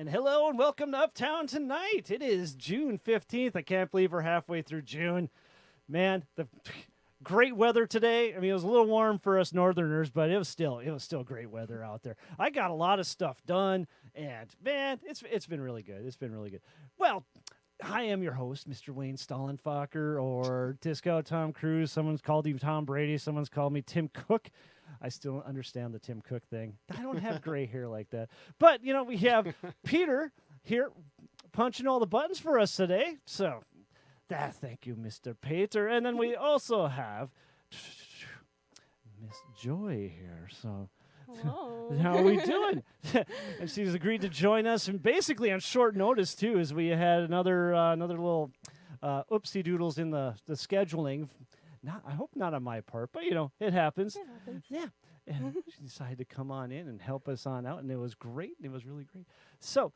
And hello and welcome to Uptown Tonight. It is June 15th. I can't believe we're halfway through June. Man, the great weather today. I mean, it was a little warm for us northerners, but it was still great weather out there. I got a lot of stuff done, and man, it's been really good. It's been really good. Well, I am your host, Mr. Wayne Stollenfacher, or Disco Tom Cruise. Someone's called you Tom Brady. Someone's called me Tim Cook. I still don't understand the Tim Cook thing. I don't have gray hair like that. But, you know, we have Peter here punching all the buttons for us today. So, thank you, Mr. Peter. And then we also have Miss Joy here. So, how are we doing? And she's agreed to join us, and basically on short notice too, as we had another little oopsie doodles in the scheduling. I hope not on my part, but you know it happens. Yeah, and she decided to come on in and help us on out, and it was great. It was really great. So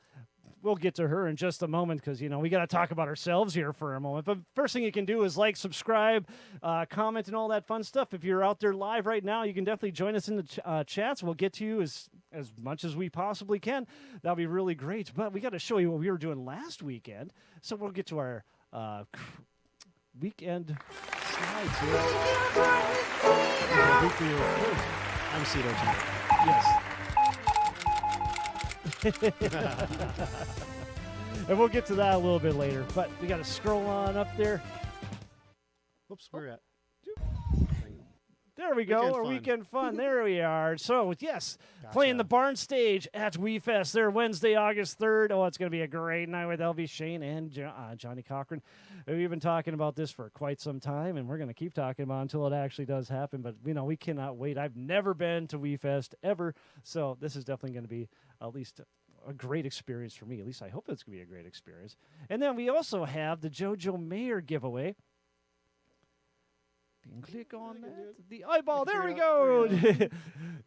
we'll get to her in just a moment because you know we got to talk about ourselves here for a moment. But first thing you can do is like, subscribe, comment, and all that fun stuff. If you're out there live right now, you can definitely join us in the chats. We'll get to you as much as we possibly can. That'll be really great. But we got to show you what we were doing last weekend. So we'll get to our weekend slides here. I'm Cito tonight. Yes. And we'll get to that a little bit later. But we got to scroll on up there. Whoops, where at? There we go. Weekend fun. There we are. So, yes, playing the Barn Stage at WeFest there Wednesday, August 3rd. Oh, it's going to be a great night with LV Shane and Johnny Cochran. We've been talking about this for quite some time, and we're going to keep talking about it until it actually does happen. But, you know, we cannot wait. I've never been to WeFest ever, so this is definitely going to be at least a great experience for me. At least I hope it's going to be a great experience. And then we also have the JoJo Mayer giveaway. You can click on that. The eyeball. There we go.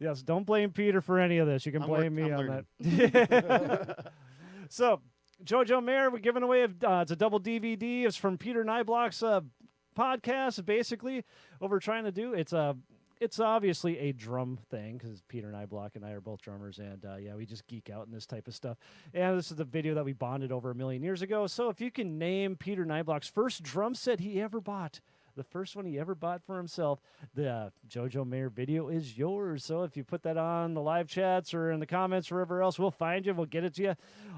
Yes, don't blame Peter for any of this. You can blame me on that. So, JoJo Mayer, we're giving away, it's a double DVD. It's from Peter Niblok's podcast, basically. What we're trying to do, it's obviously a drum thing, because Peter Niblok and I are both drummers, and yeah, we just geek out in this type of stuff. And this is the video that we bonded over 1 million years ago. So if you can name Peter Niblok's first drum set he ever bought, the first one he ever bought for himself, the JoJo Mayer video is yours. So if you put that on the live chats or in the comments or wherever else, we'll find you. We'll get it to you.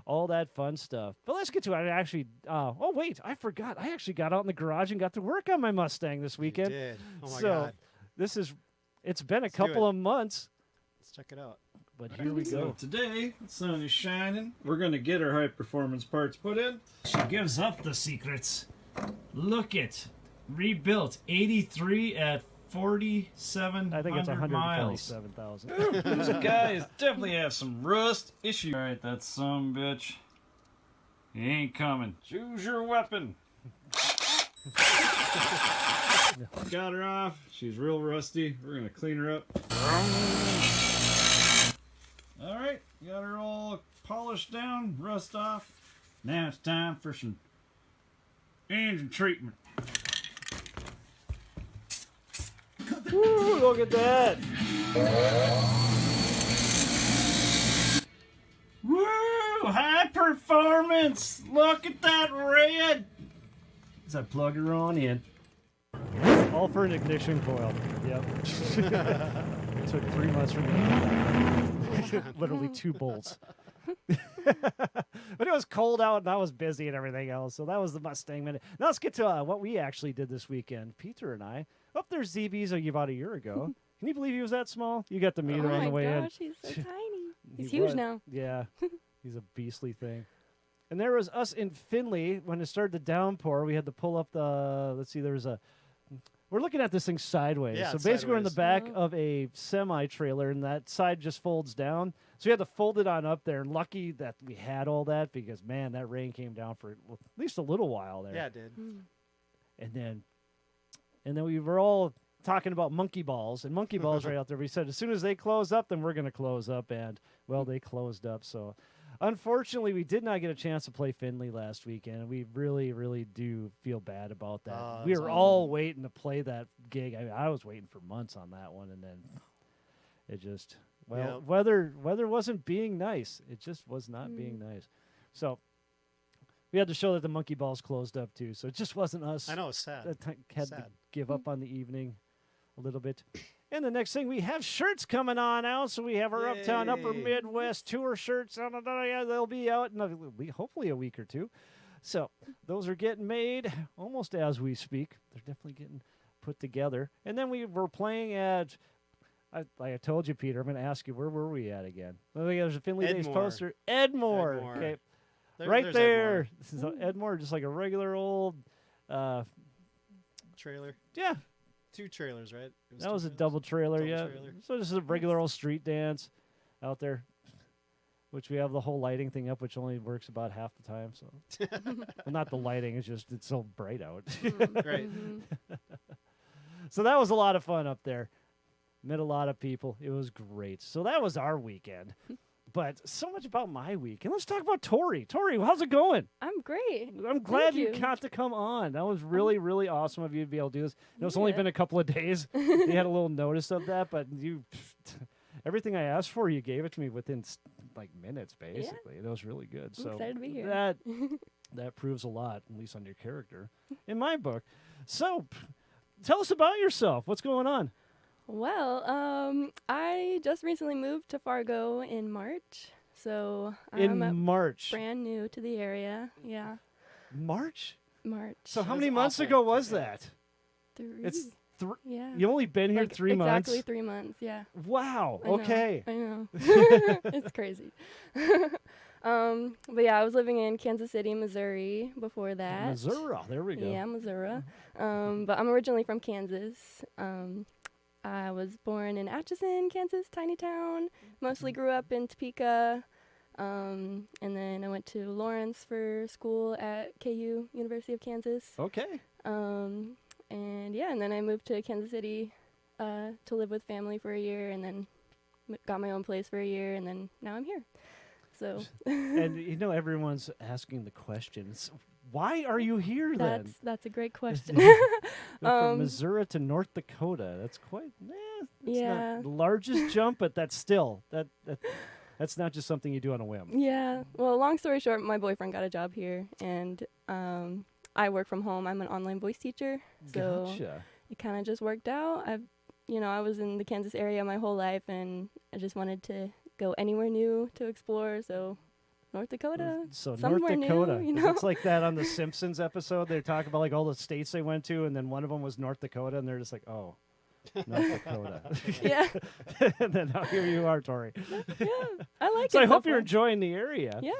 All that fun stuff. But let's get to it. Oh, wait, I forgot. I actually got out in the garage and got to work on my Mustang this weekend. You did. Oh, my God. It's been a couple of months. Let's check it out. But here we go. So today, the sun is shining. We're going to get our high-performance parts put in. She gives up the secrets. Look it. Rebuilt 83 at 4,700 I think it's miles. 147,000. This guy definitely has some rust issues. All right, that son of a bitch. He ain't coming. Choose your weapon. Got her off. She's real rusty. We're going to clean her up. All right, got her all polished down, rust off. Now it's time for some engine treatment. Woo, look at that. Woo! High performance! Look at that red! Does that plug her on in? All for an ignition coil. Yep. It took 3 months for me. Literally 2 bolts. But it was cold out and I was busy and everything else. So that was the Mustang minute. Now let's get to what we actually did this weekend. Peter and I. Oh, there's ZB's about a year ago. Can you believe he was that small? You got to meet her on the way in. Oh my gosh, he's so tiny. He's huge now. Yeah, he's a beastly thing. And there was us in Findlay when it started to downpour. We had to pull up the, let's see, we're looking at this thing sideways. Yeah, so basically we're in the back Yeah. of a semi-trailer, and that side just folds down. So we had to fold it on up there. And lucky that we had all that because, man, that rain came down for at least a little while there. Yeah, it did. And then we were all talking about monkey balls, and monkey balls right out there. We said as soon as they close up, then we're going to close up, and, well, they closed up. So, unfortunately, we did not get a chance to play Findlay last weekend, and we really, really do feel bad about that. We were all waiting to play that gig. I was waiting for months on that one, and then it just Well, Yep. weather wasn't being nice. It just was not being nice. So we had to show that the monkey ball's closed up too. So it just wasn't us. I know, it's sad. That had to Sad. give up on the evening a little bit. And the next thing, we have shirts coming on out. So we have our Uptown Upper Yay. Midwest tour shirts. Yeah, they'll be out in hopefully a week or two. So those are getting made almost as we speak. They're definitely getting put together. And then we were playing at, like I told you, Peter, I'm going to ask you, where were we at again? Well, there's a Finley Days Edmore. poster. Edmore. Edmore. Okay. There's there. Edmore. This is Edmore, just like a regular old, Trailer. yeah, 2 trailers, right? that was a double trailer, Double yeah. trailer. So this is a regular old street dance out there, which we have the whole lighting thing up, which only works about half the time. So, well, not the lighting; it's so bright out. Right. So that was a lot of fun up there. Met a lot of people. It was great. So that was our weekend. But so much about my week. And let's talk about Tori. Tori, how's it going? I'm great. I'm glad you. you got to come on. That was really, really awesome of you to be able to do this. I know it's only Yeah. been a couple of days. You had a little notice of that, but everything I asked for, you gave it to me within like minutes, basically. It was really good. I'm So excited to be here. that proves a lot, at least on your character, in my book. So tell us about yourself. What's going on? Well, I just recently moved to Fargo in March, so In I'm March. brand new to the area. Yeah, March? March. So how That's many months awful. ago was Okay. that? 3. It's yeah. you only been here Like, 3 months. Exactly 3 months. Yeah. Wow. I know, Okay. I know. It's crazy. But yeah, I was living in Kansas City, Missouri before that. Missouri. There we go. Yeah, Missouri. But I'm originally from Kansas. I was born in Atchison, Kansas, tiny town. Mostly grew up in Topeka. And then I went to Lawrence for school at KU, University of Kansas. Okay. And yeah, and then I moved to Kansas City to live with family for a year, and then got my own place for a year, and then now I'm here. So And everyone's asking the questions. Why are you here then? that's a great question. From Missouri to North Dakota. That's quite it's Yeah. not the largest jump, but that's still that's not just something you do on a whim. Yeah. Well, long story short, my boyfriend got a job here, and I work from home. I'm an online voice teacher, so Gotcha. it kind of just worked out. I was in the Kansas area my whole life, and I just wanted to go anywhere new to explore. So North Dakota. So North somewhere Dakota. new, 'Cause it's like that on the Simpsons episode. They talk about like all the states they went to, and then one of them was North Dakota, and they're just like, oh, North Dakota. Yeah. And then now here you are, Tori. Yeah. I like it. So I hope so you're far. enjoying the area. Yeah.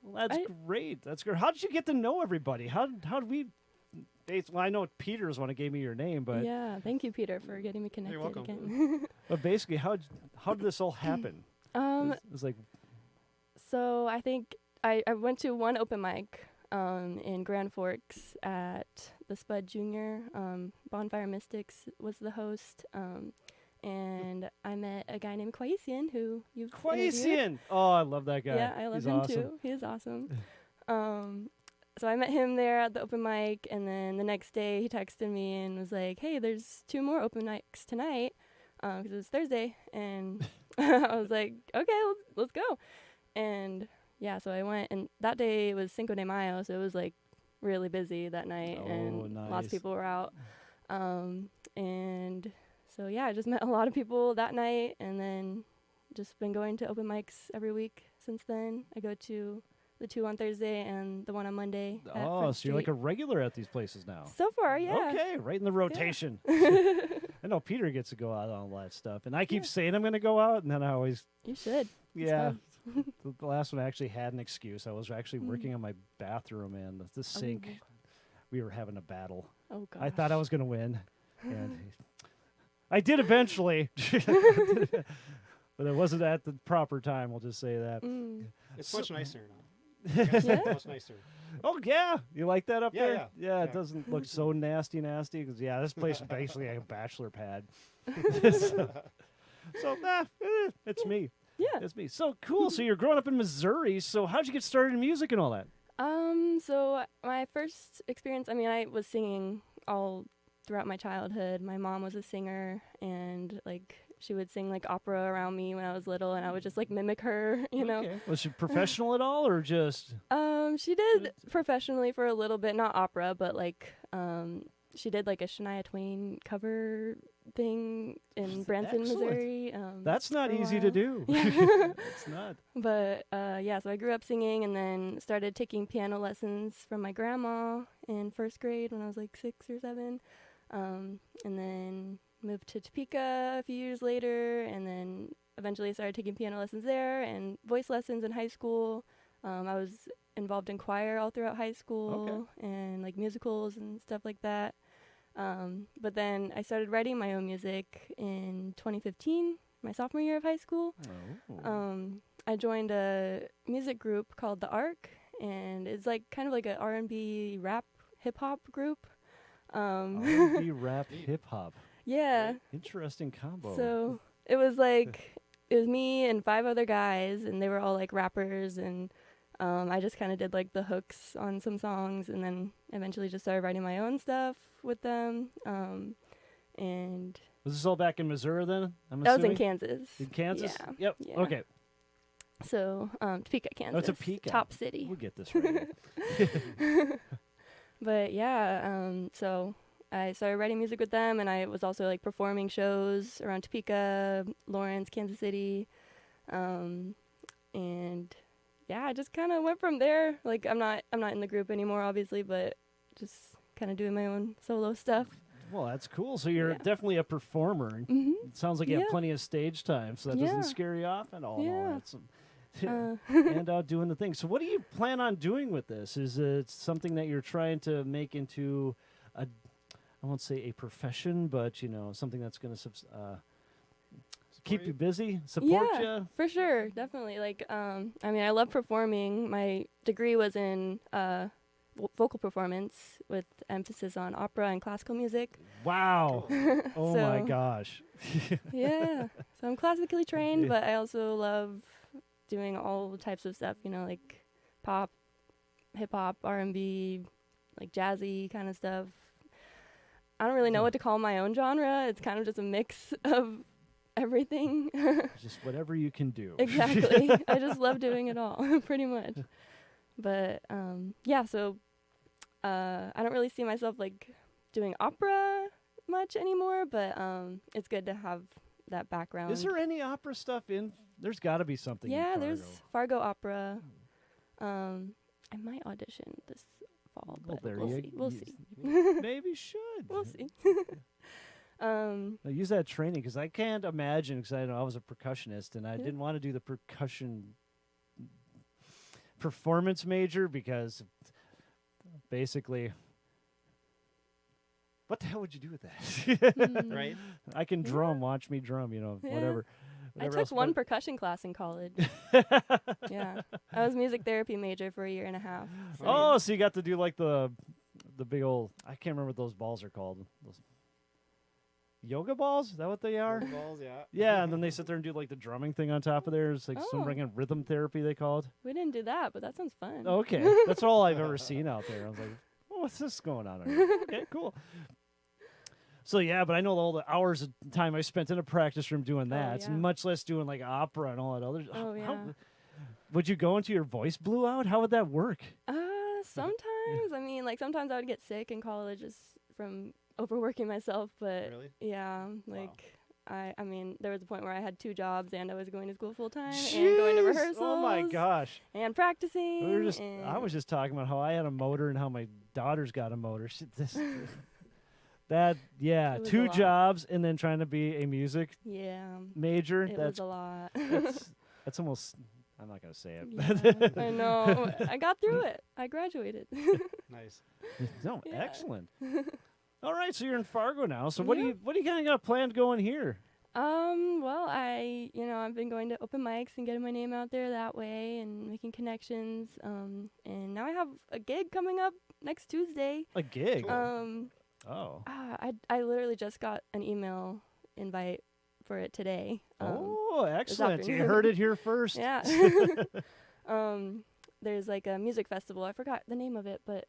Well, that's great. That's great. How did you get to know everybody? How did we? Well, I know Peter is one that gave me your name, but Yeah. Thank you, Peter, for getting me connected welcome. again. but basically, how did this all happen? It's like So I think I went to one open mic in Grand Forks at the Spud Junior. Bonfire Mystics was the host. And I met a guy named Quaisian, who you've interviewed. Quaisian. Oh, I love that guy. Yeah, I love He's him awesome. too. He is awesome. So I met him there at the open mic, and then the next day he texted me and was like, "Hey, there's 2 more open mics tonight," because it was Thursday, and I was like, "Okay, let's go." And yeah, so I went, and that day it was Cinco de Mayo, so it was like really busy that night, and lots nice. of people were out. And so yeah, I just met a lot of people that night, and then just been going to open mics every week since then. I go to the 2 on Thursday and the 1 on Monday. at Oh, Front so you're like Street. a regular at these places now. So far, yeah. Okay, right in the rotation. I know Peter gets to go out on all that stuff, and I keep saying I'm going to go out, and then I always You should. yeah. The last one I actually had an excuse. I was actually working on my bathroom, and the sink. We were having a battle. Oh gosh. I thought I was going to win, and I did eventually, but it wasn't at the proper time. We'll just say that. It's much nicer now. Yeah? Much nicer. Oh yeah, you like that up Yeah, there? yeah, It yeah. doesn't look so nasty. Because this place is basically a bachelor pad. so it's me. Yeah. It's me. So cool. So you're growing up in Missouri. So how'd you get started in music and all that? So my first experience, I was singing all throughout my childhood. My mom was a singer, and like she would sing like opera around me when I was little, and I would just like mimic her, you know. Okay. Was she professional at all, or just? She did professionally for a little bit, not opera, but like she did like a Shania Twain cover thing in Branson, Excellent. Missouri. That's not for a easy to while. do. Yeah. It's not. But yeah, so I grew up singing and then started taking piano lessons from my grandma in first grade when I was like 6 or 7. And then moved to Topeka a few years later, and then eventually started taking piano lessons there and voice lessons in high school. I was involved in choir all throughout high school and like musicals and stuff like that. But then I started writing my own music in 2015, my sophomore year of high school. Oh. I joined a music group called The Ark, and it's like kind of like an R&B rap hip hop group. R&B rap hip hop. Yeah. Interesting combo. So it was like it was me and 5 other guys, and they were all like rappers, and I just kind of did like the hooks on some songs, and then eventually just started writing my own stuff with them. And was this all back in Missouri then? I'm that was in assuming? Kansas. In Kansas? Yeah. Yep. Yeah. Okay. So Topeka, Kansas. Topeka. Top city. We'll get this right. But yeah, so I started writing music with them, and I was also like performing shows around Topeka, Lawrence, Kansas City, and yeah, I just kind of went from there. Like I'm not in the group anymore, obviously, but just kind of doing my own solo stuff. Well, that's cool. So you're Yeah. definitely a performer. Mm-hmm. It sounds like you have Yeah. plenty of stage time, so that Yeah. doesn't scare you off at all. and all Yeah. that. And out doing the thing. So what do you plan on doing with this? Is it something that you're trying to make into a, I won't say a profession, but, you know, something that's going to keep you busy, support Yeah. you? For sure, definitely. Like, I mean, I love performing. My degree was in vocal performance with emphasis on opera and classical music. Wow. Oh, my So- gosh. Yeah. So I'm classically trained, Yeah. but I also love doing all types of stuff, you know, like pop, hip hop, R&B, like jazzy kind of stuff. I don't really know what to call my own genre. It's kind of just a mix of everything. Just whatever you can do. Exactly. I just love doing it all, pretty much. But yeah, so I don't really see myself like doing opera much anymore, but it's good to have that background. Is there any opera stuff in? There's got to be something Yeah, in Fargo. there's Fargo opera. I might audition this fall, Well, but there we'll you- see. We'll you- see. you maybe should. We'll see. Now, use that training because I can't imagine, because I know I was a percussionist and I didn't want to do the percussion performance major because basically, what the hell would you do with that? Right? I can drum, watch me drum, you know, Yeah. whatever. I whatever took else, one but- percussion class in college. Yeah, I was music therapy major for a year and a half. So Oh, so you got to do like the big old, I can't remember what those balls are called. Those yoga balls? Is that what they are? Balls, yeah. Yeah, and then they sit there and do like the drumming thing on top of there. It's like some Oh. kind of rhythm therapy, they call it. we didn't do that, but that sounds fun. Okay, that's all I've ever seen out there. I was like, oh, what's this going on? Okay, cool. So yeah, but I know all the hours of time I spent in a practice room doing that. It's yeah. much less doing like opera and all that other. Oh, yeah. Would you go until your voice blew out? How would that work? Sometimes. I mean, like sometimes I would get sick in college just from overworking myself, but Really? yeah, like I mean, there was a point where I had 2 jobs and I was going to school full time and going to Jeez! rehearsals. Oh my gosh! And practicing. We were just. and I was just talking about how I had a motor and how my daughter's got a motor. That It was a 2 lot. jobs and then trying to be a music Yeah, major. it That's was a lot. that's almost. I'm not gonna say it. Yeah, I know. I got through it. I graduated. Nice. No, Yeah. excellent. All right, so you're in Fargo now. So what do Yeah. you kind of got planned going here? Well, I've been going to open mics and getting my name out there that way and making connections. And now I have a gig coming up next Tuesday. A gig. Cool. Oh. I literally just got an email invite for it today. Oh, excellent. You afternoon. heard it here first. Yeah. There's like a music festival. I forgot the name of it, but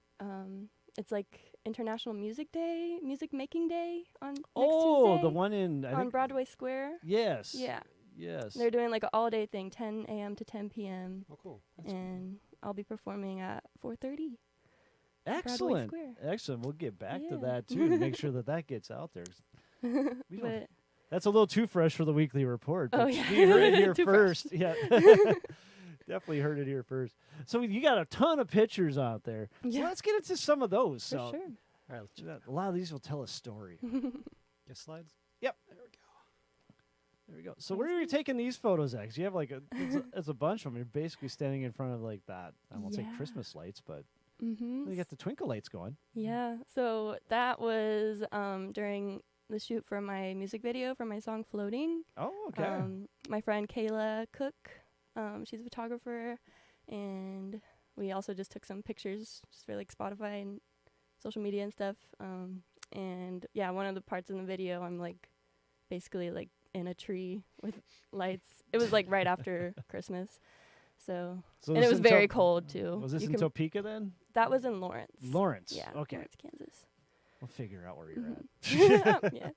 it's like International Music Day, Music Making Day on next Oh, Tuesday the one in I on think, Broadway Square. yes. Yeah, Yes. they're doing like an all-day thing, 10 a.m. to 10 p.m. Oh, cool. and I'll be performing at 4:30. Excellent. Square. Excellent. We'll get back to Yeah. that too to make sure that gets out there. We don't- But That's a little too fresh for the weekly report. Oh, but yeah. We heard it here Too fresh. first. Yeah. Definitely heard it here first. So you got a ton of pictures out there. So Yeah. let's get into some of those. for So sure. All right, let's check. a lot of these will tell a story. Get slides. Yep. There we go. There we go. So where are you taking these photos at? 'Cause you have like it's a bunch of them. You're basically standing in front of like that. I won't say Yeah. Christmas lights, but Mm-hmm. you got the twinkle lights going. Yeah. So that was during the shoot for my music video for my song Floating. Oh, okay. My friend Kayla Cook, she's a photographer, and we also just took some pictures just for like Spotify and social media and stuff. And yeah, one of the parts in the video, I'm like basically like in a tree with lights. It was like right after Christmas. So So and this it was in very Top- cold too. Was this You in can- Topeka then? That was in Lawrence. Lawrence. Yeah. Okay. Lawrence, Kansas. We'll figure out where you're at. Yeah.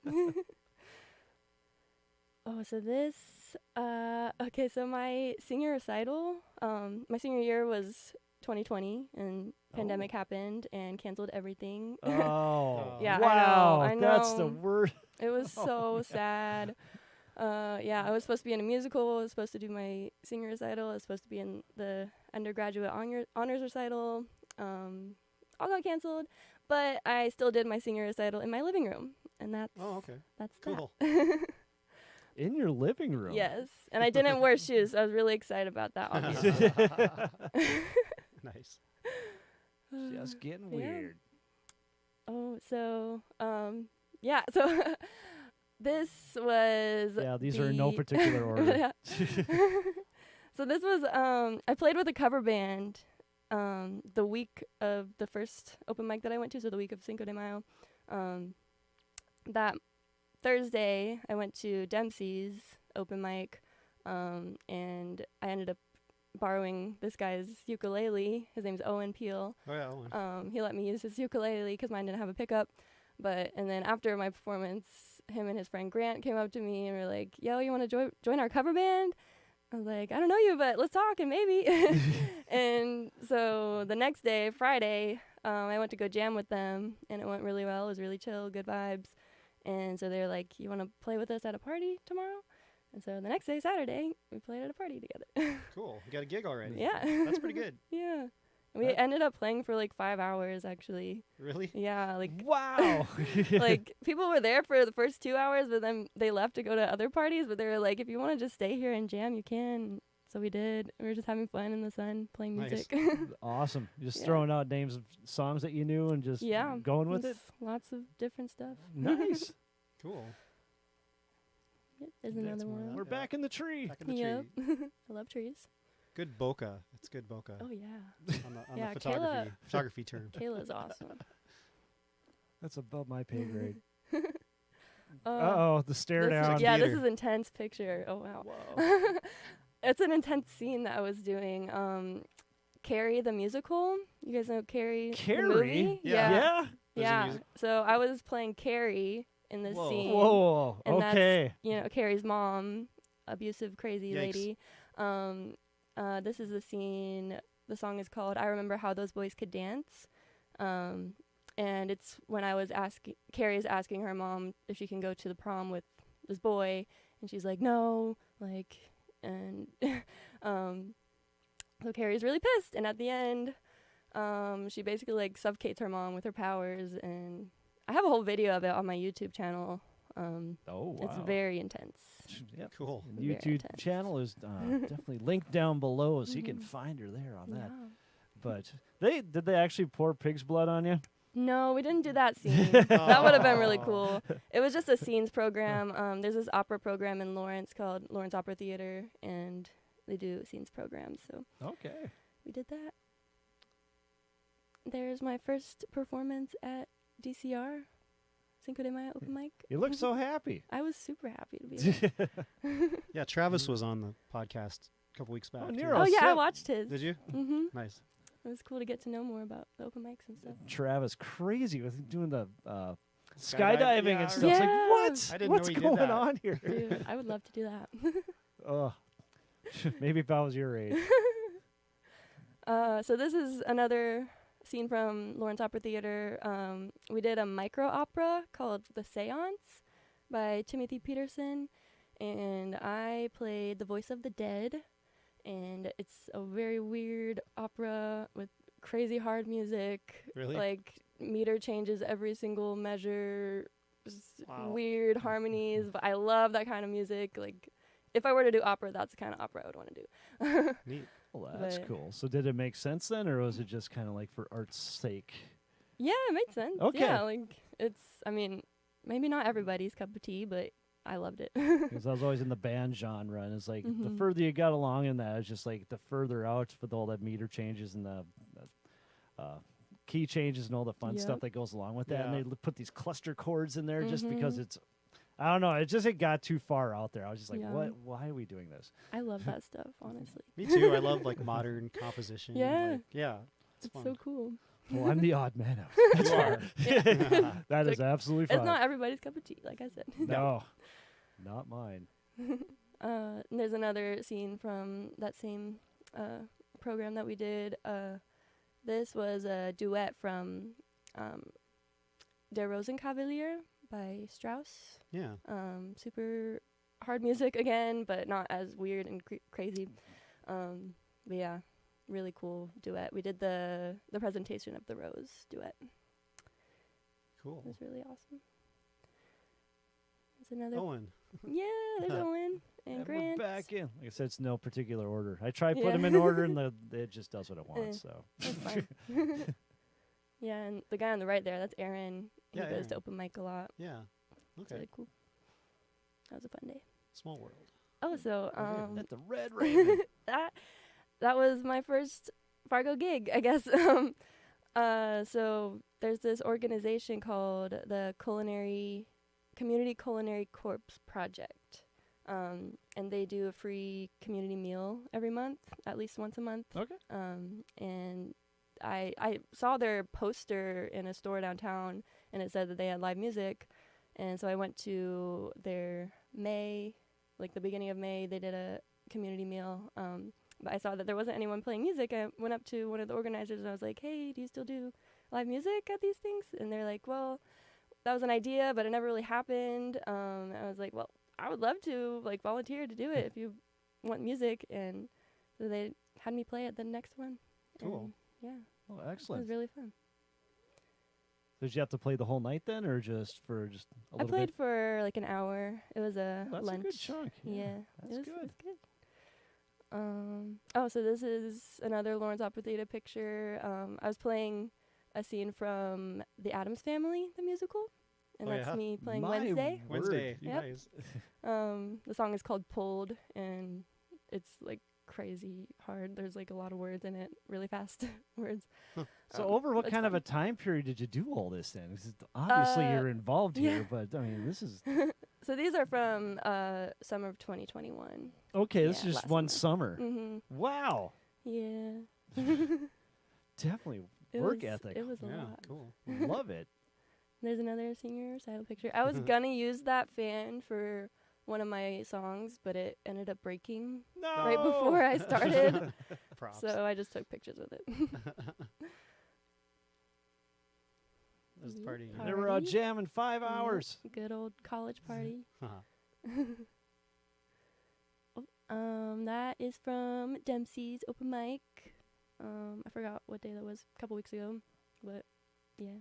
Oh, so this, okay, so my senior recital, my senior year was 2020 and pandemic happened and canceled everything. Oh. Yeah, Wow. I know. That's the word. It was so sad. Yeah, I was supposed to be in a musical. I was supposed to do my senior recital. I was supposed to be in the undergraduate honors recital. All got canceled, but I still did my senior recital in my living room, and that's Oh, okay. that's Cool. that. In your living room. Yes, and I didn't wear shoes. So I was really excited about that. Obviously. Nice. Just getting Yeah. weird. Oh, so yeah, so this was Yeah, these are in no particular order. Yeah. So this was I played with a cover band the week of the first open mic that I went to, so the week of Cinco de Mayo. That Thursday I went to Dempsey's open mic, and I ended up borrowing this guy's ukulele. His name's Owen Peel. Oh, yeah. Owen. He let me use his ukulele because mine didn't have a pickup. And then after my performance, him and his friend Grant came up to me and were like, "Yo, you want to join our cover band?" I was like, "I don't know you, but let's talk and maybe." And so the next day, Friday, I went to go jam with them, and it went really well. It was really chill, good vibes. And so they were like, "You want to play with us at a party tomorrow?" And so the next day, Saturday, we played at a party together. Cool. You got a gig already. Yeah. That's pretty good. Yeah. We ended up playing for like 5 hours, actually. Really? Yeah, like Wow. like people were there for the first 2 hours, but then they left to go to other parties. But they were like, "If you want to just stay here and jam, you can." So we did. We were just having fun in the sun, playing Nice. music. Awesome. Just Yeah. throwing out names of songs that you knew and just Yeah, going with it. Just lots of different stuff. Nice. Cool. Yep, there's That's another more one. We're back in the tree. Back in the Yep. tree. I love trees. Good bokeh. It's good bokeh. Oh yeah, On Yeah, the Kayla- photography term. Kayla's awesome. That's above my pay grade. Uh, Uh-oh, the stare this- down. yeah, this Theater. is intense picture. Oh wow. Whoa. It's an intense scene that I was doing. Carrie the musical. You guys know Carrie? The Carrie? movie? Yeah. Yeah? Was it Yeah. music? So I was playing Carrie in this Whoa. scene. Whoa. And that's- Okay. You know, Carrie's mom, abusive, crazy Yikes. lady. This is the scene. The song is called "I Remember How Those Boys Could Dance," and it's when I was Carrie is asking her mom if she can go to the prom with this boy, and she's like, "No," like, and so Carrie's really pissed, and at the end, she basically like suffocates her mom with her powers, and I have a whole video of it on my YouTube channel. Oh, wow. It's very intense. Yep. Cool. And Very YouTube intense. channel is definitely linked down below, so you can Mhm. find her there on that. Yeah. But did they actually pour pig's blood on you? No, we didn't do that scene. That would have been really Aw. cool. It was just a scenes program. There's this opera program in Lawrence called Lawrence Opera Theater, and they do scenes programs. So Okay. we did that. There's my first performance at DCR, Cinco de Mayo open mic. You look so happy. I was super happy to be there. Yeah, Travis was on the podcast a couple weeks back. Oh, too. Nero. Oh yeah, I sick. watched his. Did you? Mhm. Nice. it was cool to get to know more about the open mics and stuff. Travis crazy with doing the Skydiving, skydiving yeah, and stuff. It's like, Yeah. what? I didn't What's know he did going that. on here? Dude, I would love to do that. Oh, maybe if I was your age. So this is another scene from Lawrence Opera Theater. We did a micro opera called The Seance by Timothy Peterson, and I played the voice of the dead, and it's a very weird opera with crazy hard music. Really? Like meter changes every single measure, just Wow. weird harmonies, but I love that kind of music. Like if I were to do opera, that's the kind of opera I would want to do. Neat. Well, that's But- cool. So did it make sense then, or was it just kind of like for art's sake? Yeah, it made sense. Okay. Yeah, like I mean, maybe not everybody's cup of tea, but I loved it. Because I was always in the band genre, and it's like the Mhm. further you got along in that, it's just like the further out with all that meter changes and the key changes and all the fun stuff Yep. that goes along with that. Yeah. And they put these cluster chords in there just because Mhm. it's, I don't know, it got too far out there. I was just like, Yeah. what? Why are we doing this? I love that stuff, honestly. Me too. I love like modern composition. Yeah. Like, yeah. It's It's fun. so cool. Well, I'm the odd man out. You are. That is like- absolutely fine. It's not everybody's cup of tea, like I said. No, not mine. And there's another scene from that same program that we did. This was a duet from Der Rosenkavalier by Strauss. Yeah. Super hard music again, but not as weird and crazy. But yeah, really cool duet. We did the presentation of the Rose duet. Cool. It was really awesome. There's another. Owen. Yeah, there's Owen and And Grant. we're back in. Like I said, it's no particular order. I try to put Yeah. them in order, and it just does what it wants. So That's fine. Yeah, and the guy on the right there, that's Aaron. He Yeah, goes Aaron. to open mic a lot. Yeah. It's Okay. really cool. That was a fun day. Small world. Oh, so at the Red Raven. that was my first Fargo gig, I guess. So there's this organization called the Community Culinary Corps Project, and they do a free community meal every month, at least once a month. Okay. And I saw their poster in a store downtown, and it said that they had live music, and so I went to their May, like the beginning of May, they did a community meal. But I saw that there wasn't anyone playing music. I went up to one of the organizers and I was like, "Hey, do you still do live music at these things?" And they're like, "Well, that was an idea, but it never really happened." And I was like, "Well, I would love to like volunteer to do it if you want music." And so they had me play at the next one. Cool. And yeah, Oh, it was excellent. really fun. Did you have to play the whole night then, or just for a I little played bit? for like an hour. It was a That's lunch. a good chunk. Yeah, that's it was, good. It was good. Oh, so this is another Lawrence Opera Theater picture. I was playing a scene from The Addams Family, the musical, and Oh, that's yeah? me playing My Wednesday. word. Wednesday. Yep. Nice. The song is called Pulled, and it's like crazy hard. There's like a lot of words in it, really fast words. So over what it's kind of a fun. time period did you do all this then? 'Cause obviously you're involved yeah. here, but I mean, this is So these are from summer of 2021. okay. This Yeah, is just last one summer. Mm-hmm. Wow, Yeah. definitely It work was, ethic. It was a Yeah. lot. Cool. Love it. There's another senior recital picture. I was gonna use that fan for one of my songs, but it ended up breaking No. right before I started. Props. So I just took pictures with it. There's the party. Party. They were jamming 5 Yeah. hours. Good old college party. Uh-huh. That is from Dempsey's open mic. I forgot what day that was. A couple weeks ago, but yeah.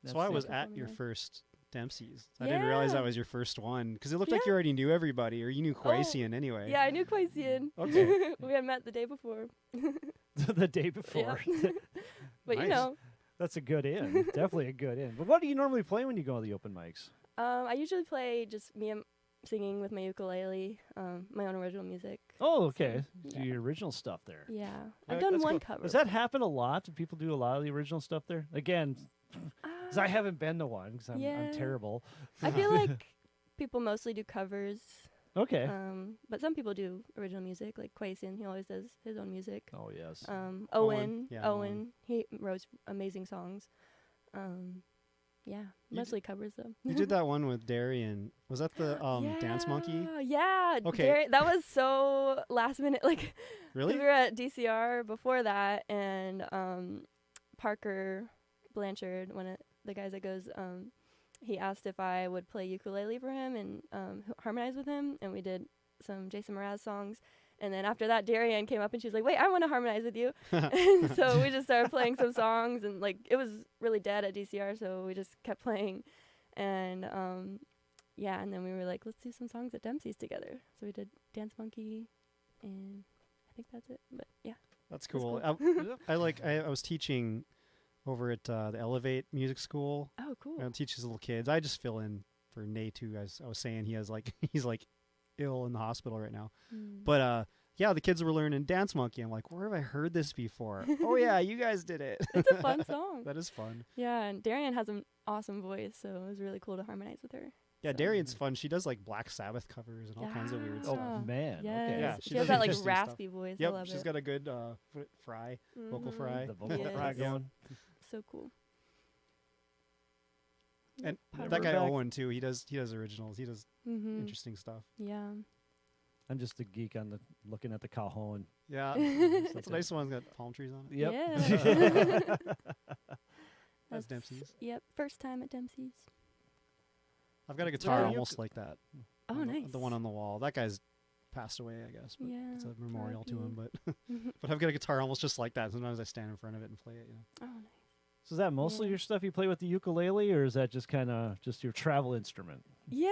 So I That's was it. at Performing your there. first Dempsey's. I didn't realize that Yeah. was your first one because it looked like Yeah. you already knew everybody, or you knew Quaisian anyway. Yeah, I knew Quaisian. Okay. We had met the day before. The day before. But you Nice. know, That's a good in. Definitely a good in. But what do you normally play when you go to the open mics? I usually play just me and singing with my ukulele, my own original music. Oh, okay. So, Do yeah. your original stuff there. Yeah, Yeah, I've done that's one cool. cover. Does that happen a lot? Do people do a lot of the original stuff there? Again, 'cause I haven't been to one because I'm Yeah. terrible. I feel like people mostly do covers. Okay. But some people do original music, like Quasin. He always does his own music. Oh yes. Owen, Yeah, Owen. he wrote amazing songs. Yeah, You mostly covers them. You did that one with Darian. Was that the Dance Monkey? Yeah. Okay. That was so last minute. Like, Really? we were at DCR before that, and Parker Blanchard, the guys that goes, he asked if I would play ukulele for him and harmonize with him, and we did some Jason Mraz songs. And then after that, Darian came up and she was like, "Wait, I want to harmonize with you." And so we just started playing some songs, and like it was really dead at DCR, so we just kept playing. And yeah, and then we were like, let's do some songs at Dempsey's together. So we did Dance Monkey, and I think that's it. But yeah. That's That's cool. cool. I was teaching over at the Elevate Music School. Oh, cool. I teach these little kids. I just fill in for Nate too. As I was saying, he's like ill in the hospital right now. But yeah, the kids were learning Dance Monkey. I'm like, where have I heard this before? Oh yeah, you guys did it. It's a fun song. That is fun. Yeah, and Darian has an awesome voice, so it was really cool to harmonize with her. Yeah, So- Darian's fun. She does like Black Sabbath covers and all kinds of weird Yeah. Oh stuff. man. Yes. Okay. Yeah, she, she has does that like interesting stuff. raspy voice. I Yep, love she's it. got a good fry, vocal Mhm. fry. The vocal Yeah. fry Yeah. going. So cool. And Never that guy back. Owen too. He does originals. He does Mm-hmm. interesting stuff. Yeah. I'm just a geek on looking at the cajon. Yeah, that's a nice one. It's got palm trees on it. Yep. Yeah. That's Dempsey's. Yep. First time at Dempsey's. I've got a guitar you- almost like that. Oh, On the- nice. The one on the wall. That guy's passed away, I guess. But Yeah. it's a memorial to him. R.I.P. But but I've got a guitar almost just like that. Sometimes I stand in front of it and play it. You know. Oh, nice. So is that mostly Yeah. your stuff you play with the ukulele, or is that just kind of just your travel instrument? Yeah,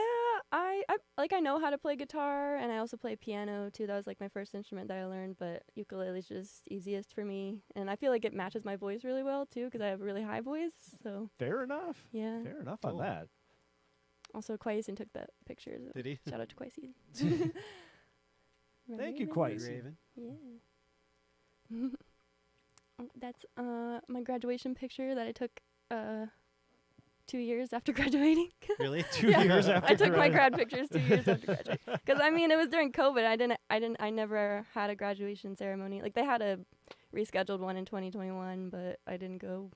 I know how to play guitar, and I also play piano too. That was like my first instrument that I learned, but ukulele's just easiest for me, and I feel like it matches my voice really well too because I have a really high voice. So Fair enough. yeah. Fair enough Cool. on that. Also, Quaison took the pictures. Did he? Shout out to Quaison. Thank you, Raven. Quaison. Raven. Yeah. That's my graduation picture that I took 2 years after graduating. Really? 2 Yeah. years after. I took my grad- grad pictures 2 years after graduation. Because I mean, it was during COVID. I never had a graduation ceremony. Like they had a rescheduled one in 2021, but I didn't go.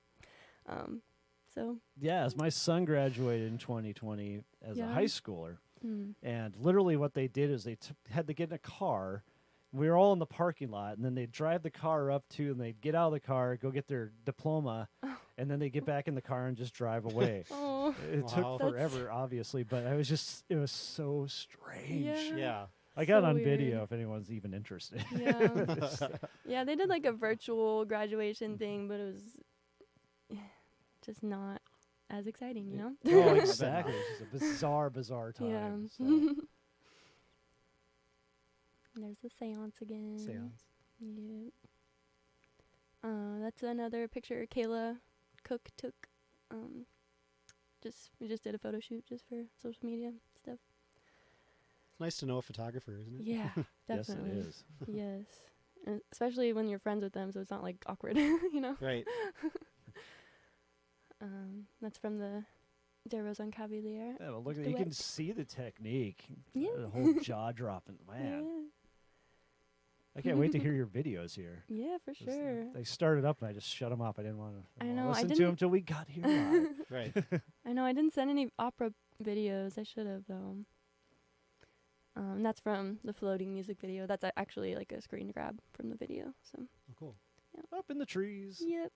So Yes, my son graduated in 2020 as a Yeah. high schooler, mm. and literally what they did is they had to get in a car. We were all in the parking lot, and then they'd drive the car up to, and they'd get out of the car, go get their diploma, and then they get back in the car and just drive away. Oh, It Wow. took That's- forever, obviously, but it was so strange. Yeah. Yeah. I got So on video weird. if anyone's even interested. yeah. Yeah, they did like a virtual graduation thing, but it was just not as exciting, you know? Oh, exactly. It's just a bizarre time. Yeah. so. There's the seance again. Seance. Yeah. That's another picture Kayla Cook took. We just did a photo shoot just for social media stuff. It's nice to know a photographer, isn't it? Yeah, Yes, definitely. it is. Yes. And especially when you're friends with them, so it's not like awkward, you know? Right. That's from the De Rosan Cavalier. Yeah, well, look, The you can web. see the technique. Yeah. The whole jaw dropping. Man, I can't wait to hear your videos here. Yeah, for 'Cause sure. They started up and I just shut them off. I didn't want I to know, I listen to didn't- them till we got here live. Right. I know I didn't send any opera videos. I should have though. And that's from the floating music video. That's actually like a screen grab from the video. So, Oh, cool. Up in the trees. yep.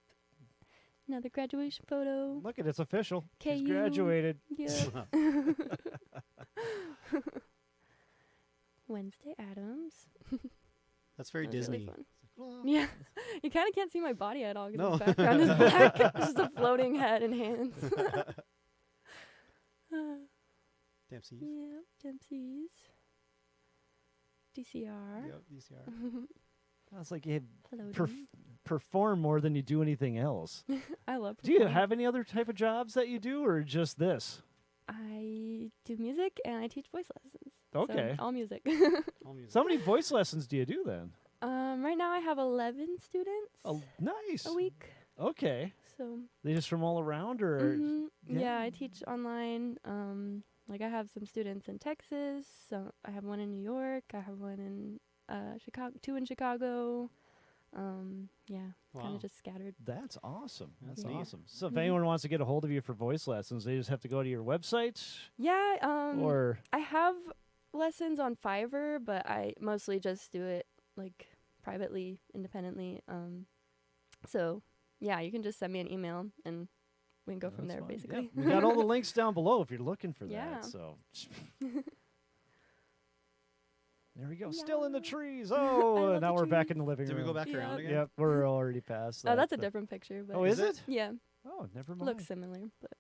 Another graduation photo. Look at it's official. She's KU. graduated. Yep. Wednesday Addams. That's very That was really Disney. fun. Well, Yeah, you kind of can't see my body at all because No. the background is black. It's just a floating head and hands. Dempsey's. Yep, Dempsey's. DCR. Yep, DCR. It's like you Floating. perform more than you do anything else. I love Do you performing. have any other type of jobs that you do, or just this? I do music and I teach voice lessons. Okay. So all music. All music. So how many voice lessons do you do then? Right now I have 11 students Oh, nice. a week. Okay. So They just from all around, or yeah. yeah. I teach online. like I have some students in Texas. So I have one in New York. I have one in Chicago. 2 in Chicago. Yeah, kind Wow. of just scattered. That's awesome. That's neat. awesome. So if anyone wants to get a hold of you for voice lessons, they just have to go to your website Yeah. or I have lessons on Fiverr, but I mostly just do it like privately, independently. So yeah, you can just send me an email and we can go from That's there, fine. basically. Yeah, we got all the links down below if you're looking for Yeah. that. So there we go. Still in the trees. Oh, love now the we're back trees. in the living Did room. we go back Yeah. around again? Yep, we're already past that. Oh, that's a but- different picture. But Oh, is Is it? yeah, Oh, never mind. looks similar. But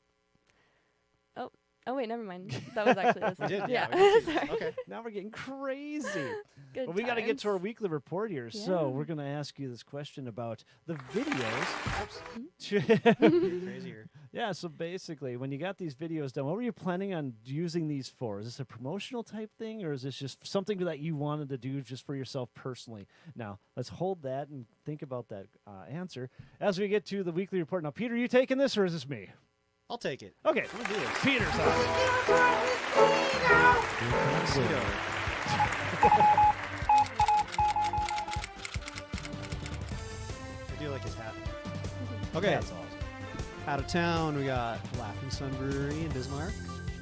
oh wait, never mind. That was actually this We one. did, Yeah, we got two. sorry. Okay. Now we're getting crazy. Good Well, we got to get to our times. weekly report here. So Yeah. we're going to ask you this question about the videos. Oops. Crazier. Yeah, so basically, when you got these videos done, what were you planning on using these for? Is this a promotional type thing, or is this just something that you wanted to do just for yourself personally? Now, let's hold that and think about that answer as we get to the weekly report. Now, Peter, you taking this, or is this me? I'll take it. Okay, We'll do this. Peter's on. Tuxedo. I do like his hat. Okay. That's awesome. Out of town, we got Laughing Sun Brewery in Bismarck.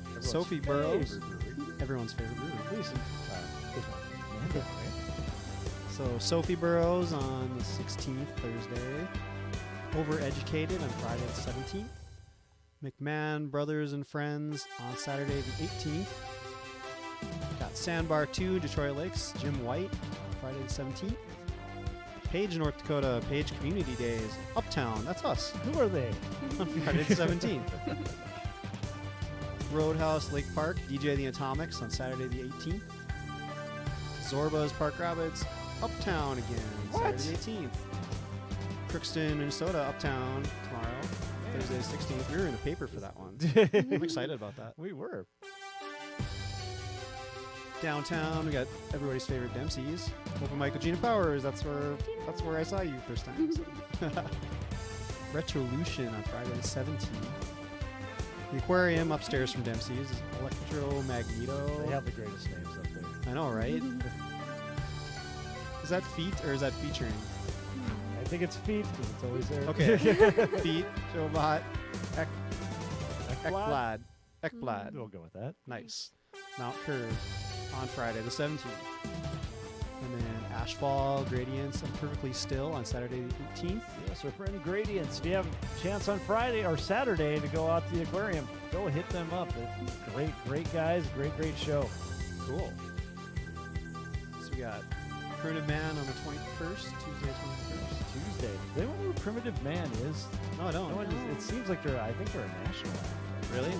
Everyone's Sophie Burrows. favorite brewery. Everyone's favorite brewery. At least in, this one. Yeah, right? So Sophie Burrows on the 16th, Thursday. Overeducated on Friday the 17th. McMahon Brothers and Friends on Saturday the 18th. Got Sandbar 2, Detroit Lakes, Jim White, Friday the 17th. Page, North Dakota, Page Community Days, Uptown, that's us, Who are they? on Friday the 17th. Roadhouse Lake Park, DJ the Atomics on Saturday the 18th. Zorba's Park Rabbits, Uptown again, What? Saturday the 18th. Crookston, Minnesota, Uptown tomorrow, Thursday the 16th. We were in the paper for that one. I'm excited about that. We were. Downtown, we got everybody's favorite Dempsey's. Open mic with Gina Powers. That's where I saw you first time. So. Retrolution on Friday the 17th. The aquarium upstairs from Dempsey's is Electromagneto. They have the greatest names up there. I know, right? Is that feet or is that featuring? I think it's feet because it's always there. Okay. Feet, Showbot, Ekblad. Ekblad. We'll go with that. Nice. Mount Curve on Friday the 17th. And then Ashfall, Gradients, and Perfectly Still on Saturday the 18th. Yeah, so for any gradients, if you have a chance on Friday or Saturday to go out to the aquarium, go hit them up. They're great guys, great show. Cool. So we got Primitive Man on the 21st, Tuesday 21st. Tuesday. Does anyone know who Primitive Man is? No, I don't. No one is- it seems like I think they're a national act. Really? I I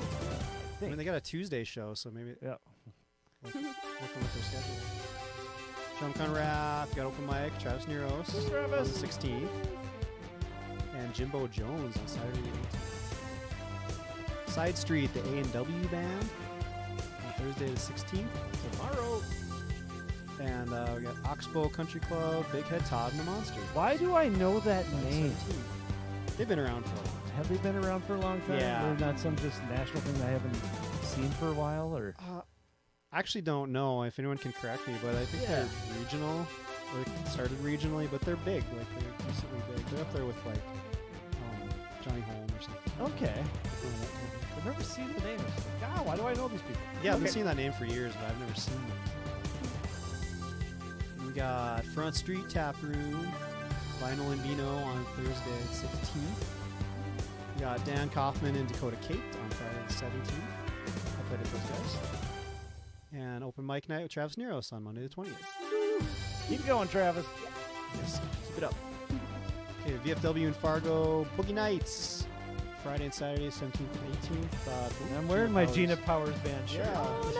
think. mean, they got a Tuesday show, so maybe Yeah. working with their schedule. John Conrad, got open mic, Travis Neros on the Travis. 16th. And Jimbo Jones on Saturday the 18th. Side Street, the A&W Band on Thursday the 16th. Tomorrow. And we got Oxbow Country Club, Big Head Todd and the Monsters. Why do I know that name? 17th. They've been around for a long time. Have they been around for a long time? Yeah. Or not some just national thing that I haven't seen for a while? Or I actually don't know if anyone can correct me, but I think Yeah. they're regional. They started regionally, but they're big. Like, they're decently big. They're up there with, like, Johnny Holm or something. Okay. Something like that kind of- I've never seen the name. It's like, God, why do I know these people? Yeah, I've been Okay. seeing that name for years, but I've never seen them. We got Front Street Tap Room, Vinyl and Vino on Thursday the 16th. We got Dan Kaufman and Dakota Kate on Friday the 17th. I played with those guys. And open mic night with Travis Neros on Monday the 20th. Keep going, Travis. Yes, keep it up. Okay, VFW in Fargo, Boogie Nights. Friday and Saturday, 17th and 18th. And I'm wearing my Gina Powers band shirt. Yeah. Oh, nice.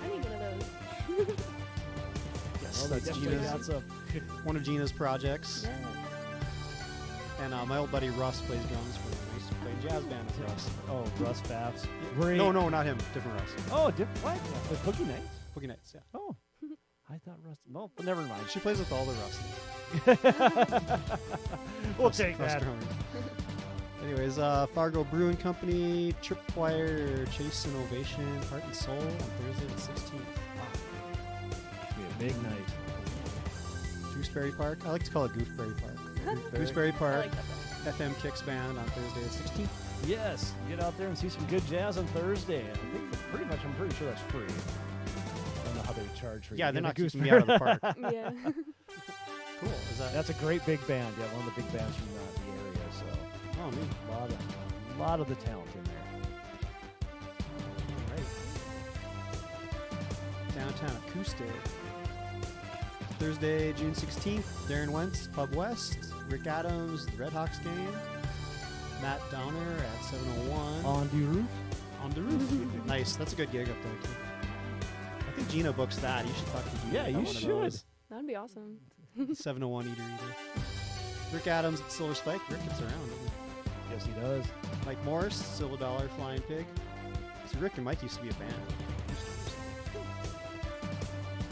I need one of those. Yes, Oh, that's definitely Gina's, got some. one of Gina's projects. Yeah. And my old buddy Russ plays drums for them. I used to play jazz band with Russ. Oh, Russ Fabs. No, not him. Different Russ. Oh, what? With Boogie Nights? Boogie Nights, yeah. Oh. I thought Russ. No, but never mind. She plays with all the Russ. We'll take Russ that. drummers. Anyways, Fargo Brewing Company, Tripwire, Chase Innovation, Heart and Soul on Thursday the 16th. It's gonna be a big night. Gooseberry Park. I like to call it Gooseberry Park. Gooseberry I Park, like that one. FM Kicks Band on Thursday the 16th. Yes, get out there and see some good jazz on Thursday. I think I'm pretty sure that's free. I don't know how they charge for Yeah, you. they're not Goose keeping me out of the park. Yeah. Cool. Is that? That's a great big band. Yeah, one of the big bands from the area. So Oh, neat. a lot of the talent in there. All right. Downtown Acoustic. Thursday, June 16th, Darren Wentz, Pub West, Rick Adams, the Red Hawks game, Matt Downer at 701. On the roof. On the roof. Nice. That's a good gig up there, too. I think Gina books that. You should talk to Gina. Yeah, about you one of should. those. That'd be awesome. 701 Eater. Rick Adams at Silver Spike. Rick gets around, doesn't he? Yes, he does. Mike Morris, Silver Dollar, Flying Pig. So Rick and Mike used to be a band.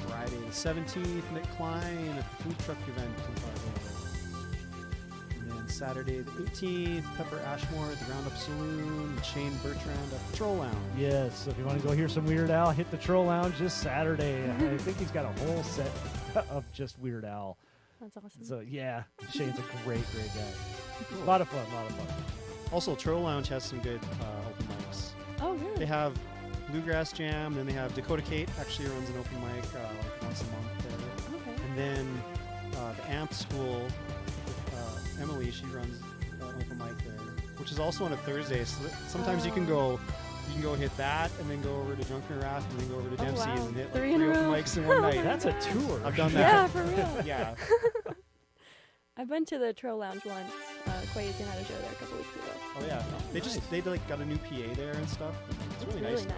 Friday the 17th, Mick Klein at the food truck event in Fargo. And then Saturday the 18th, Pepper Ashmore at the Roundup Saloon, and Shane Bertrand at the Troll Lounge. Yes, so if you want to go hear some Weird Al, hit the Troll Lounge this Saturday. I think he's got a whole set of just Weird Al. That's awesome. So yeah, Shane's a great guy. A lot of fun. Also, Troll Lounge has some good open mics. Oh, really? They have Bluegrass Jam, then they have Dakota Kate actually runs an open mic like once a month there. Okay. And then the Amp School with Emily, she runs an open mic there, which is also on a Thursday. So sometimes you can go hit that, and then go over to Drunken Wrath, and then go over to Oh, Dempsey's wow. and hit Three like in a 3 open row. mics in one night. That's a tour. I've done Yeah, that. for real. Yeah. I've been to the Troll Lounge once. Quazy had a show there a couple weeks ago. Oh yeah. They like got a new PA there and stuff. It's really nice. I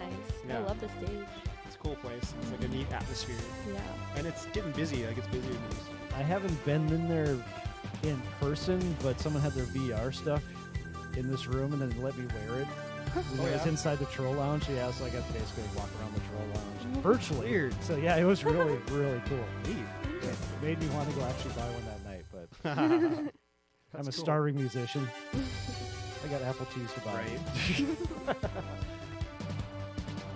Yeah. love the stage. It's a cool place. It's like a neat atmosphere, Yeah. and it's getting busy. Like it's busier than it used to be. I haven't been in there in person, but someone had their VR stuff in this room and then let me wear it. Oh, It was yeah? inside the Troll Lounge. Yeah, so I got to basically walk around the Troll Lounge virtually. Weird. So yeah, it was really, really cool. Neat. Yeah, it made me want to go actually buy one that night, but I'm a That's cool. starving musician. I got apple cheese to buy. Right.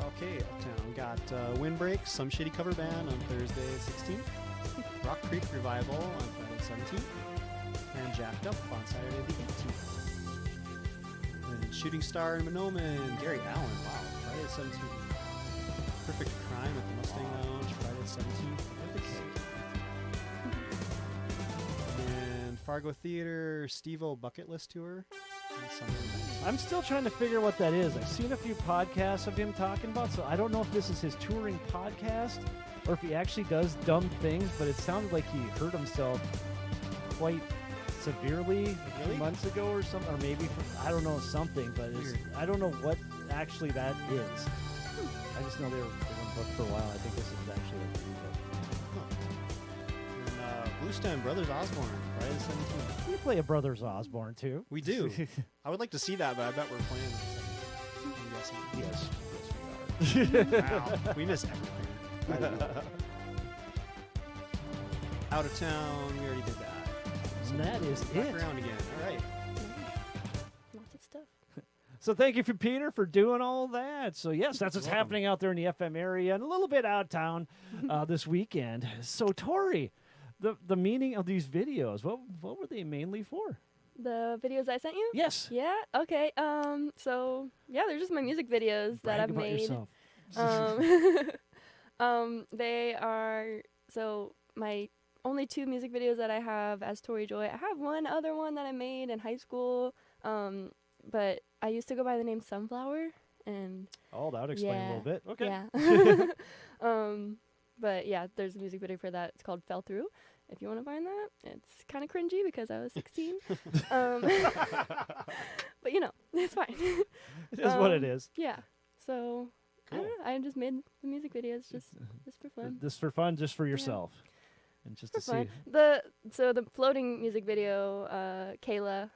Okay, Uptown. We got Windbreak, Some Shitty Cover Band on Thursday 16th. Rock Creek Revival on Friday 17th. And Jacked Up on Saturday the 18th. And Shooting Star in Monoman, Gary Allen. Wow, Friday the 17th. Perfect Crime at the Mustang Lounge, Friday the 17th. And Fargo Theater, Steve-O Bucket List Tour. on Sunday night. I'm still trying to figure what that is. I've seen a few podcasts of him talking about, so I don't know if this is his touring podcast or if he actually does dumb things, but it sounded like he hurt himself quite severely a few Really? months ago or something, or maybe, I don't know, something, but it's, Weird. I don't know what actually that is. I just know they've been booked for a while. I think this is actually And Blue Stem Brothers Osborne, Friday the 17th. we play a Brothers Osborne too. We do. I would like to see that, but I bet we're playing on the 17th. I'm Yes, we are. guessing. Wow, we miss everything. Out of town, we already did that. And that is Back it. around again. All right. Lots of stuff. So thank you for Peter for doing all that. So yes, that's what's You're welcome. happening out there in the FM area and a little bit out of town this weekend. So Tori, the meaning of these videos, what were they mainly for? The videos I sent you? Yes. Yeah. Okay. So yeah, they're just my music videos that Brag I've about made. yourself. They are my only 2 music videos that I have as Tori Joy. I have one other one that I made in high school, but I used to go by the name Sunflower, and Oh, that would explain a little bit. Okay. yeah. But yeah, there's a music video for that. It's called Fell Through. If you want to find that, it's kind of cringy because I was 16. But you know, it's fine. It is what it is. Yeah. So I Cool. don't know. I just made the music videos just for fun. This for fun, just for yourself. And just For to fun. see. The floating music video, Kayla,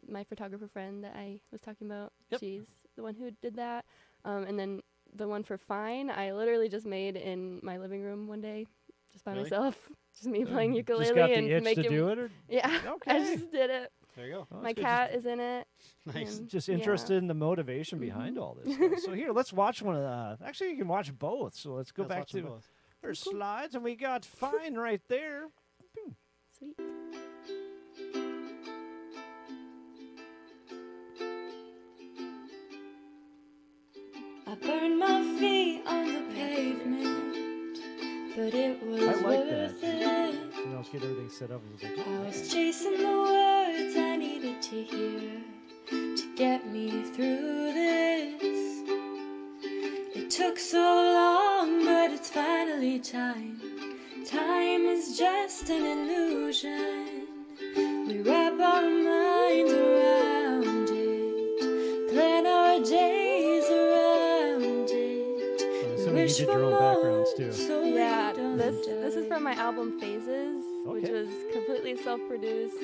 my photographer friend that I was talking about, Yep. she's the one who did that. And then the one for Fine, I literally just made in my living room one day, just by Really? myself. Just me playing ukulele Just got and the itch making to do it? Or? Yeah, I Okay. just did it. There you go. Oh, My that's good. cat is in it. Nice. and Just yeah. interested in the motivation behind all this stuff. So here, let's watch one of the. Actually, you can watch both. So let's go back to our slides, and we got Fine right there. Sweet. I burned my feet on the pavement, but it was I like worth that. it. You know, let's get everything set up. It was like, I was chasing the words I needed to hear to get me through this. It took so long, but it's finally time. Time is just an illusion. We wrap our minds around it, plan our days around it. so you did your own backgrounds too. So Yeah, this is from my album Phases, which Okay. was completely self-produced,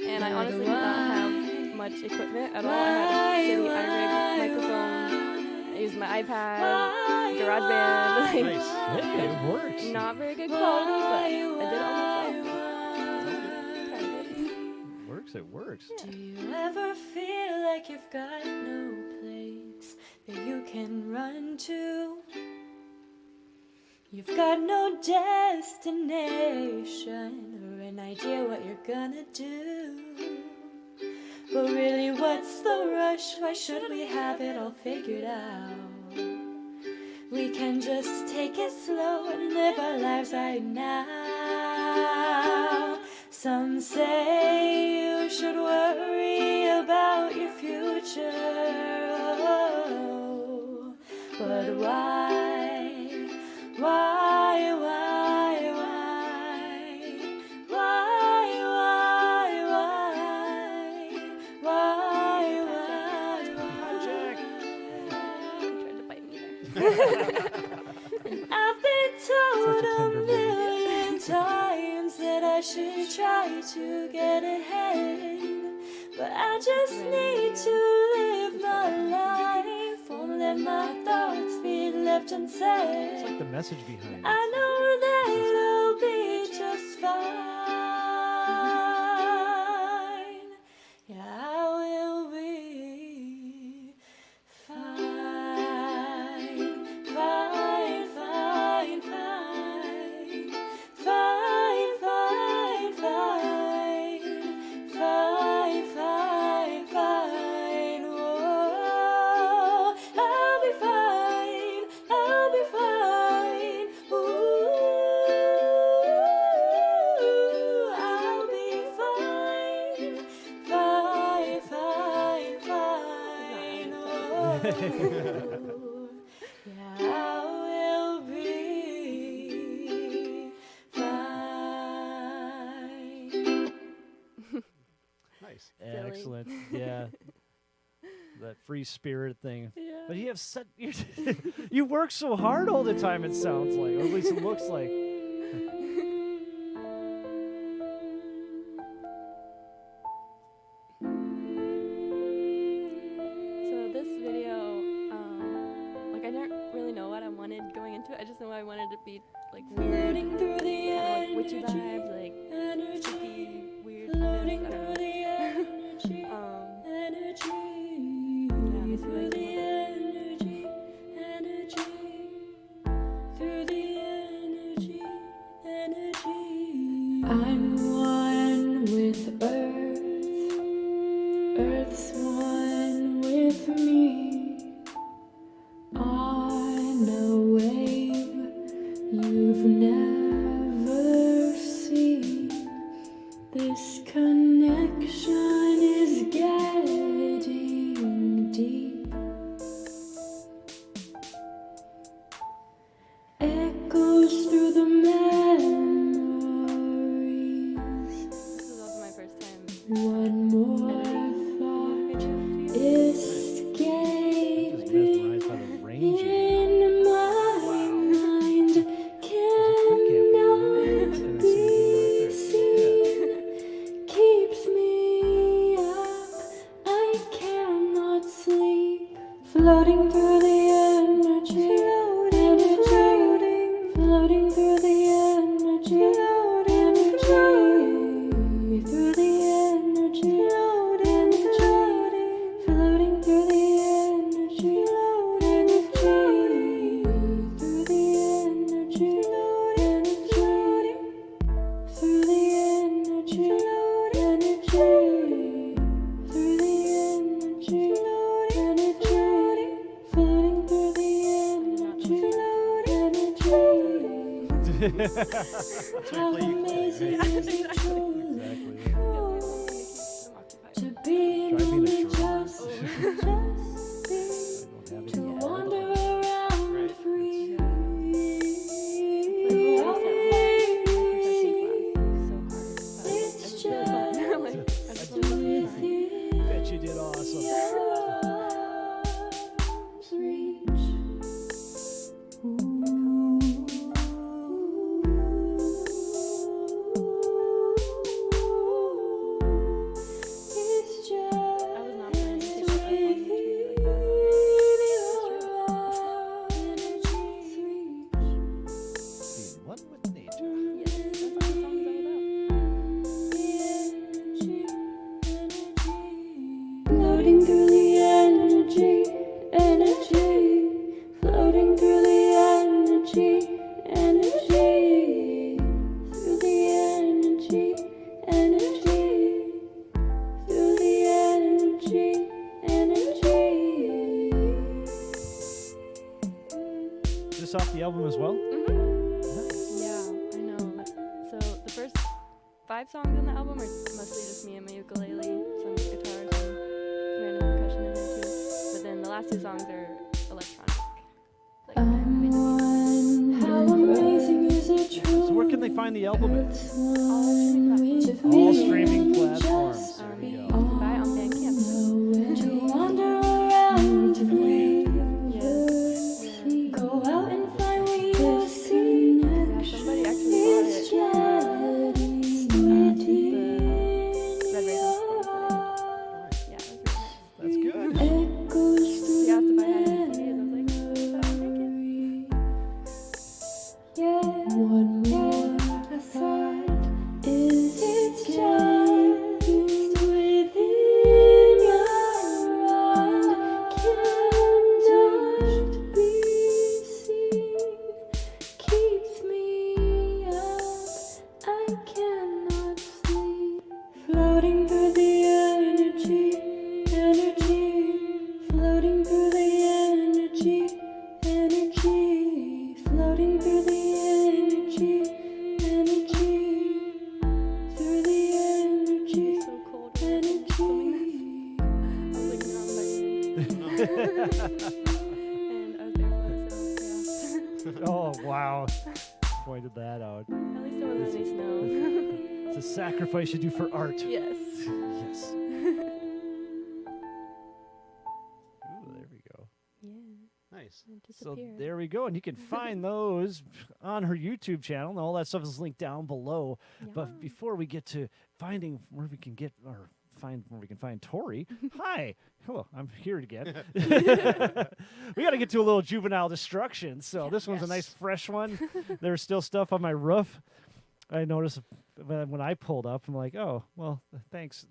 and I honestly did not have much equipment at all. I had a shitty iRig microphone. I used my iPad, GarageBand. Like, Nice. Hey, it works. not very good quality, but I did it all myself. It works. Do you ever feel like you've got no place that you can run to? You've got no destination or an idea what you're gonna do. But really, what's the rush? Why should we have it all figured out? We can just take it slow and live our lives right now. Some say you should worry about your future. Oh, but why? Why? Why? Why? Why? Why? Jack. He tried to bite me there. I've been told Such a a tender million times that I should try to get ahead, but I just need to live my life. Won't let my thoughts be left It's unsaid. like the message behind it. I know that it'll be just fine. Yeah, I will be fine, fine, fine, fine, fine, fine, fine, fine, fine, fine. Whoa, I'll be fine, I'll be fine. Ooh, I'll be fine, fine, fine, fine. Oh, yeah, I will be fine. Nice. Silly. Excellent. Yeah. That free spirit thing. Yeah. But you have such you work so hard all the time, it sounds like, or at least it looks like. So this video, like I didn't really know what I wanted going into it. I just knew I wanted to be like weird, Floating through the kind of like witchy energy, vibes, like energy, spooky, weird. floating I through don't the know. energy, energy, Yeah, through like the energy, energy, through the energy, energy. I'm one with Earth, Earth's one with me. On a wave you've never seen. This connection is getting deep. Echoes through the memories. This is also my first time One more editing thought videos. Just mesmerized by the escaping range. in my mind. Cannot be seen. Keeps me up. I cannot sleep. Floating through the energy. Floating through the energy. Through the energy. How amazing is it truly to be in Try being a only drummer. just be, to wander around free. It's just with you. Bet you did awesome. Arms reach. It's just I was not planning to take that up on the tree like Being one with nature. that. Yes, that's what the song is all about. Floating through the energy, floating through the energy, through the energy, through the energy. Is this off the album as well? Mm-hmm. Yeah, I know. So the first 5 songs on the album are mostly just me and my ukulele, some guitar, some random percussion in there too. But then the last 2 songs are electronic. Like, I'm one. How amazing is it true? So where can they find the album at? all streaming platforms. All streaming platforms. There we You go. can buy it on Bandcamp. To wander around free. Yeah. Go out and find what you see Yeah, next. somebody actually bought It's it. just The within Red Raven your stores. Yeah, it was really nice. That's good. echoes through He asked if I the had any CDs. I was like, but I'll take it. yeah, one more I thought is it's just within your arms. Can just be seen, keeps me up. I cannot sleep. Floating through the energy, floating through the energy, floating through the energy, through the energy, So cold. Filming this. I was like not and I was barefoot, so yeah. Oh, wow. Pointed that out. At least there wasn't any snow. It's a sacrifice you do for art. Yes. Yes. Ooh, there we go. Yeah. Nice. And So disappear. there we go. And you can find those on her YouTube channel. And all that stuff is linked down below. But before we get to finding where we can get or find where we can find Tori, hi. Hello, I'm here again. We got to get to a little juvenile destruction. So this one's a nice fresh one. There's still stuff on my roof. I noticed when I pulled up, I'm like, oh, well, thanks,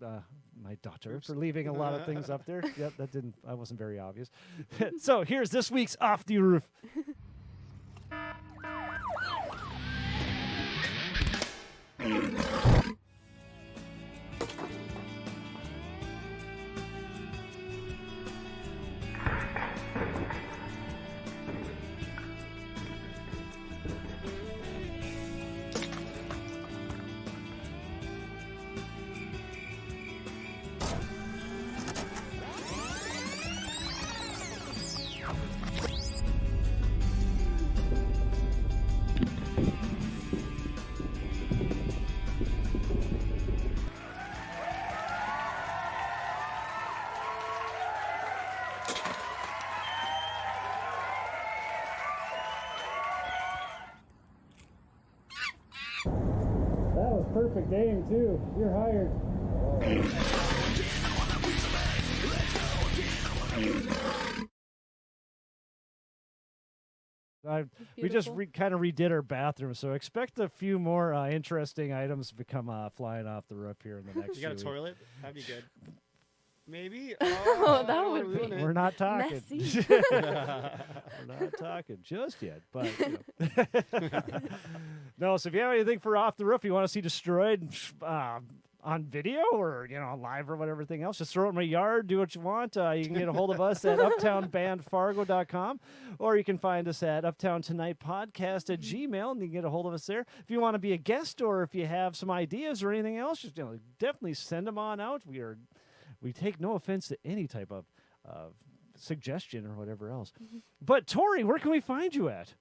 my daughter, for leaving a lot of things up there. Yep, I wasn't very obvious. So here's this week's Off the Roof. That was perfect aim, too. You're hired. We just kind of redid our bathroom, so expect a few more interesting items to come flying off the roof here in the next You got a few toilet? That'd be good. Maybe. Oh, I that don't wanna would ruin be it. We're not talking. messy. We're not talking just yet, but no. So if you have anything for Off the Roof you want to see destroyed, on video or, on live or whatever thing else. Just throw it in my yard, do what you want. You can get a hold of us at uptownbandfargo.com, or you can find us at Uptowntonightpodcast at Gmail, and you can get a hold of us there. If you want to be a guest or if you have some ideas or anything else, just definitely send them on out. We take no offense to any type of suggestion or whatever else. But Tori, where can we find you at?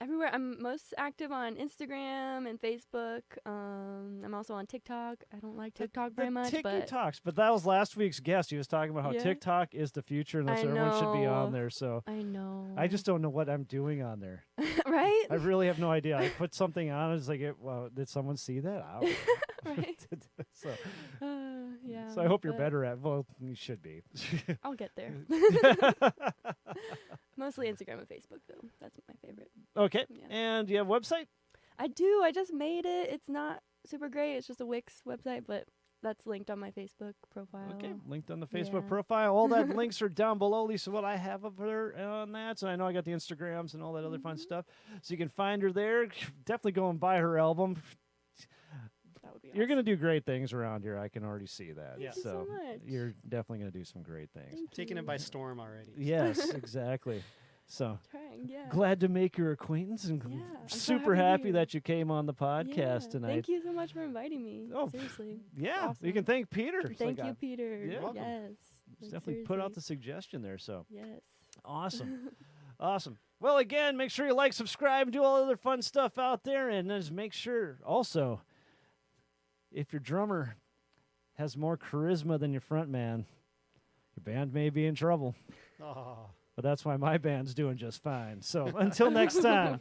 Everywhere. I'm most active on Instagram and Facebook. I'm also on TikTok. I don't like TikTok very much, but TikToks. But that was last week's guest. He was talking about how Yeah. TikTok is the future, and I so everyone should be on know. there. So I know. I just don't know what I'm doing on there. right? I really have no idea. I put something on. It's like, well, did someone see that? I don't know. right. so, Yeah. so I hope you're but better at. Well, you should be. I'll get there. Mostly Instagram and Facebook, though. That's my favorite. Okay. Yeah. And do you have a website? I do. I just made it. It's not super great. It's just a Wix website, but that's linked on my Facebook profile. Okay, linked on the Facebook Yeah. profile. All that links are down below, Lisa, what I have up there on that. So I know I got the Instagrams and all that other fun stuff. So you can find her there. Definitely go and buy her album. That would be You're going to awesome. do great things around here. I can already see that. Yeah. Thank you so much. You're definitely going to do some great things. Thank Taking you. it by storm already. Yes, exactly. So Trying, yeah. glad to make your acquaintance and Yeah, I'm so super happy to be happy here. that you came on the podcast Yeah, tonight. Thank you so much for inviting me. Oh, Seriously. Yeah, Awesome. you can thank Peter. It's Thank like you, Peter. yeah. Welcome. Yes. just Like, definitely put out the seriously. suggestion there. So Yes. awesome. Awesome. Well, again, make sure you like, subscribe, and do all the other fun stuff out there. And just make sure also, if your drummer has more charisma than your front man, your band may be in trouble. Oh. But that's why my band's doing just fine. So until next time.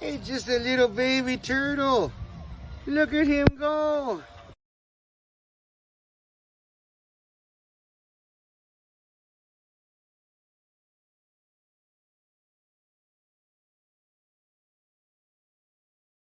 It's just a little baby turtle. Look at him go.